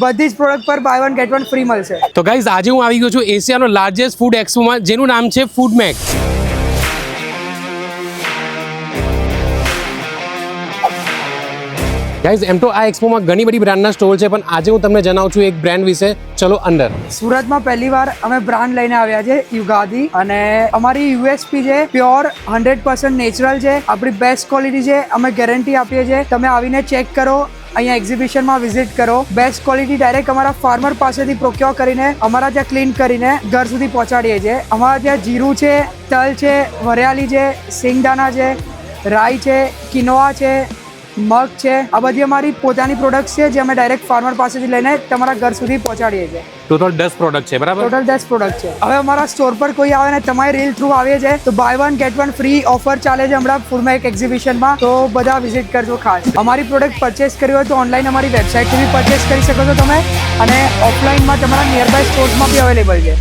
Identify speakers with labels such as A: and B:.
A: બધી જ પ્રોડક્ટ પર buy one get one free મળશે.
B: તો ગાઈઝ આજે હું આવી ગયો છું એશિયાનો લાર્જેસ્ટ ફૂડ એક્સપોમાં, જેનું નામ છે ફૂડમેક. ગાઈઝ એમ તો આ એક્સપોમાં ઘણી બધી બ્રાન્ડના સ્ટોલ છે, પણ આજે હું તમને જણાવું છું એક બ્રાન્ડ વિશે. ચલો અંદર.
A: સુરતમાં પહેલી વાર અમે બ્રાન્ડ લઈને આવ્યા છે યુગાદી, અને અમારી યુએસપી છે પ્યોર 100% નેચરલ છે. આપણી બેસ્ટ ક્વોલિટી છે, અમે ગેરંટી આપીએ છીએ. તમે આવીને ચેક કરો, અહીંયા એક્ઝિબિશનમાં વિઝિટ કરો. બેસ્ટ ક્વોલિટી ડાયરેક્ટ અમારા ફાર્મર પાસેથી પ્રોક્યોર કરીને અમારા ત્યાં ક્લીન કરીને ઘર સુધી પહોંચાડીએ છીએ. અમારા ત્યાં જીરું છે, તલ છે, વરિયાળી છે, સિંગદાણા છે, રાઈ છે, કિનોવા છે, મગ છે. આ બધી અમારી પોતાની પ્રોડક્ટ છે જે અમે ડાયરેક્ટ ફાર્મર પાસેથી લઈને તમારા ઘર સુધી પહોંચાડીએ છીએ.
B: ટોટલ 10 પ્રોડક્ટ છે, બરાબર?
A: ટોટલ 10 પ્રોડક્ટ છે. હવે અમારા સ્ટોર પર કોઈ આવે ને તમારી રીલ થ્રુ આવીએ છે તો buy one get one free offer ચાલે છે હમણાં ફૂડમેક એક્ઝિબિશનમાં, તો બધા વિઝિટ કરજો ખાસ. અમારી પ્રોડક્ટ પરચેસ કરવી હોય તો ઓનલાઈન અમારી વેબસાઇટથી બી પરચેસ કરી શકો છો તમે, અને ઓફલાઈનમાં તમારા નિયરબાય સ્ટોર્સમાં બી અવેલેબલ છે.